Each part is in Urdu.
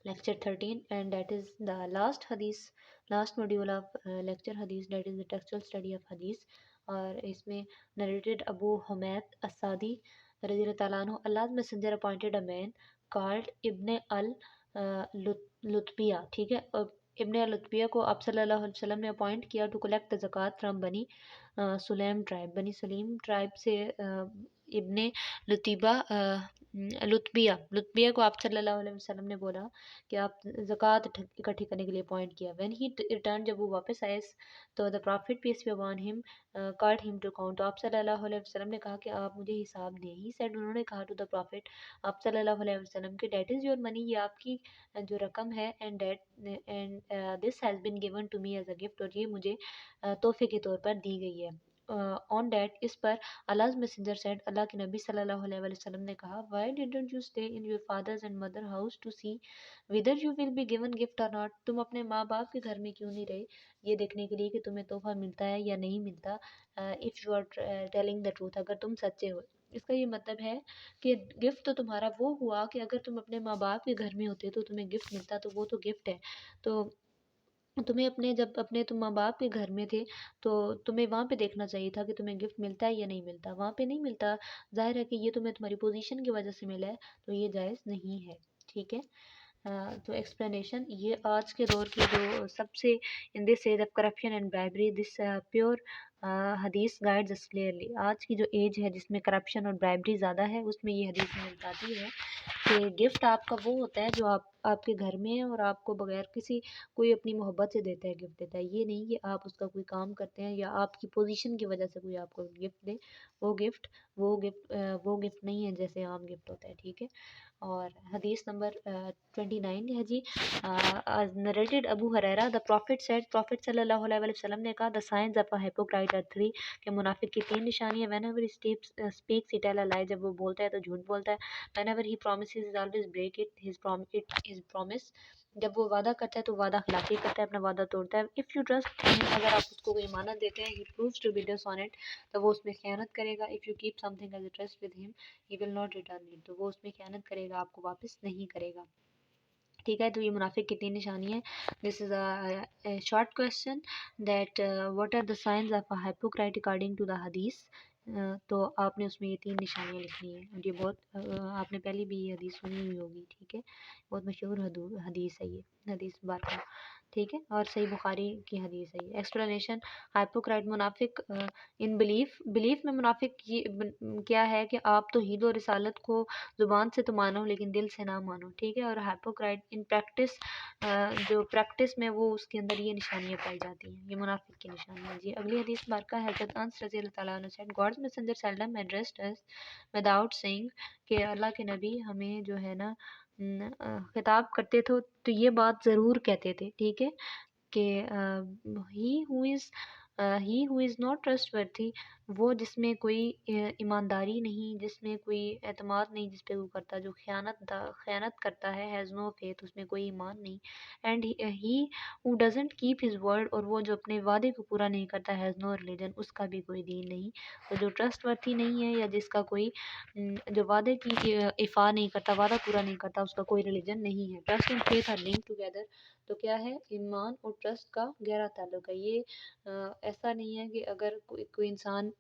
lecture 13, and that is the last module of lecture hadith, that is the textual study of hadith. اور اس میں narrated ابو حمید السعدی رضی اللہ تعالیٰ عنہ, Allah's messenger appointed a man called ابن لطبیہ, ٹھیک ہے. ابن لطبیہ کو آپ صلی اللہ علیہ وسلم نے اپوائنٹ کیا ٹو کلیکٹ the زکوٰۃ فرام بنی سلیم ٹرائب, بنی سلیم ٹرائب سے ابن لطبیہ کو آپ صلی اللہ علیہ وسلم نے بولا کہ آپ زکوٰۃ اکٹھی کرنے کے لیے اپوائنٹ کیا. وین ہی ریٹرن, جب وہ واپس آئے تو the prophet peace be upon him called him to count, تو آپ صلی اللہ علیہ وسلم نے کہا کہ آپ مجھے حساب دیں. ہی said, انہوں نے کہا to the prophet, آپ صلی اللہ علیہ وسلم کہ that is your money, یہ آپ کی جو رقم ہے, and this has been given to me as a gift, اور یہ مجھے تحفے کے طور پر دی گئی ہے. On that, us per Allah's messenger said, اللہ کے نبی صلی اللہ علیہ وسلم نے کہا, why didn't you stay in your father's and mother house to see whether you will be given gift or not, تم اپنے ماں باپ کے گھر میں کیوں نہیں رہے یہ دیکھنے کے لیے کہ تمہیں تحفہ ملتا ہے یا نہیں ملتا. if you are telling the truth, اگر تم سچے ہو. اس کا یہ مطلب ہے کہ گفٹ تو تمہارا وہ ہوا کہ اگر تم اپنے ماں باپ کے گھر میں ہوتے تو تمہیں گفٹ ملتا, تو وہ تو گفٹ ہے. تو تمہیں تم ماں باپ کے گھر میں تھے تو تمہیں وہاں پہ دیکھنا چاہیے تھا کہ تمہیں گفٹ ملتا ہے یا نہیں ملتا. وہاں پہ نہیں ملتا, ظاہر ہے کہ یہ تمہیں تمہاری پوزیشن کی وجہ سے ملا ہے, تو یہ جائز نہیں ہے, ٹھیک ہے. تو ایکسپلینیشن, یہ آج کے دور کی جو سب سے in this age of corruption and bribery, this pure حدیث گائیڈز اس کلیئرلی. آج کی جو ایج ہے جس میں کرپشن اور برائبری زیادہ ہے, اس میں یہ حدیث میں بتاتی ہے کہ گفٹ آپ کا وہ ہوتا ہے جو آپ کے گھر میں ہے اور آپ کو بغیر کسی کوئی اپنی محبت سے دیتا ہے, گفٹ دیتا ہے. یہ نہیں کہ آپ اس کا کوئی کام کرتے ہیں یا آپ کی پوزیشن کی وجہ سے کوئی آپ کو گفٹ دے, وہ گفٹ نہیں ہے جیسے عام گفٹ ہوتا ہے, ٹھیک ہے. اور حدیث نمبر 29 ہے جی, narrated Abu Hurairah, the prophet said, prophet صلی اللہ علیہ وسلم نے کہا, the signs of a hypocrite are 3, کہ منافق کی 3 نشانی ہے. whenever he speaks he tell a lie, جب وہ بولتا ہے تو جھوٹ بولتا ہے. whenever he promises he always break his promise, جب وہ وعدہ کرتا ہے تو وعدہ خلافی کرتا ہے, اپنا وعدہ توڑتا ہے. if you trust him, اگر آپ اس کو کوئی امانت دیتے ہیں, he proves to be dishonest, تو وہ اس میں خیانت کرے گا. if you keep something as a trust with him, he will not return it, تو وہ اس میں خیانت کرے گا, آپ کو واپس نہیں کرے گا, ٹھیک ہے. تو یہ منافق کی 3 نشانی ہے. This is a short question that what are the signs of a hypocrite according to the حدیث. تو آپ نے اس میں یہ 3 نشانیاں لکھنی ہیں, اور یہ بہت آپ نے پہلے بھی یہ حدیث سنی ہوئی ہوگی, ٹھیک ہے. بہت مشہور حدیث ہے یہ حدیث بارکہ, ٹھیک ہے, اور صحیح بخاری کی حدیث ہے یہ. ایکسپلینیشن, ہائپوکرائٹ منافق ان بلیف میں منافق کیا ہے کہ آپ توحید و رسالت کو زبان سے تو مانو لیکن دل سے نہ مانو, ٹھیک ہے. اور ہائپوکرائٹ ان پریکٹس, جو پریکٹس میں وہ اس کے اندر یہ نشانیاں پائی جاتی ہیں, یہ منافق کی نشانیاں. جی اگلی حدیث بارکہ حضرت انس رضی اللہ تعالیٰ عنہ said, God's messenger seldom addressed us without saying, کہ اللہ کے نبی ہمیں جو ہے نا خطاب کرتے تھے تو یہ بات ضرور کہتے تھے, ٹھیک ہے, کہ he who is not trustworthy, وہ جس میں کوئی ایمانداری نہیں, جس میں کوئی اعتماد نہیں, جس پہ وہ کرتا, جو خیانت کرتا ہے, has no faith, اس میں کوئی ایمان نہیں. and he who doesn't keep his word, اور وہ جو اپنے وعدے کو پورا نہیں کرتا, has no religion, اس کا بھی کوئی دین نہیں. تو جو ٹرسٹ ورتھی نہیں ہے یا جس کا کوئی جو وعدے کی ایفا نہیں کرتا, وعدہ پورا نہیں کرتا, اس کا کوئی ریلیجن نہیں ہے. Trust and faith are linked together, تو کیا ہے, ایمان اور ٹرسٹ کا گہرا تعلق ہے. یہ ایسا نہیں ہے کہ اگر کوئی انسان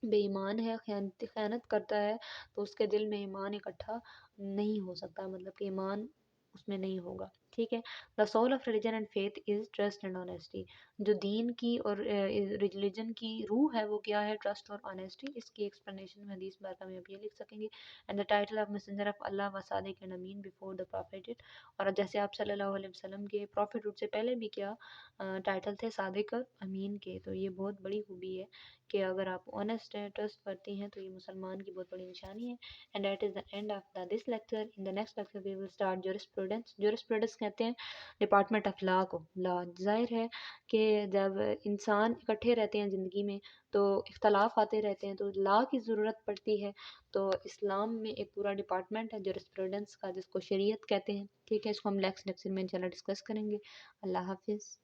بے ایمان ہے, خیانت کرتا ہے, تو اس کے دل میں ایمان اکٹھا نہیں ہو سکتا, مطلب کہ ایمان اس میں نہیں ہوگا, ٹھیک ہے. The soul of religion and faith is trust and honesty, جو دین کی اور ریلیجن کی روح ہے وہ کیا ہے, ٹرسٹ اور آنیسٹی. اس کی ایکسپلینیشن میں حدیث بارکہ میں آپ یہ لکھ سکیں گے, and the title of messenger of اللہ و صادق اینڈ امین بفور دا پروفیٹ, اور جیسے آپ صلی اللہ علیہ وسلم کے پروفیٹ سے پہلے بھی کیا ٹائٹل تھے, صادق اور امین کے. تو یہ بہت بڑی خوبی ہے کہ اگر آپ آنیسٹ ہیں, ٹرسٹ کرتے ہیں, تو یہ مسلمان کی بہت بڑی نشانی ہے. And that is the end of this lecture. In the next lecture we will start jurisprudence. Jurisprudence کہتے ہیں ڈپارٹمنٹ آف لا کو. لا ظاہر ہے کہ جب انسان اکٹھے رہتے ہیں زندگی میں تو اختلاف آتے رہتے ہیں, تو لا کی ضرورت پڑتی ہے. تو اسلام میں ایک پورا ڈپارٹمنٹ ہے جورسپروڈنس کا, جس کو شریعت کہتے ہیں, ٹھیک ہے. اس کو ہم نیکسٹ لیکچر میں انشاءاللہ ڈسکس کریں گے. اللہ حافظ.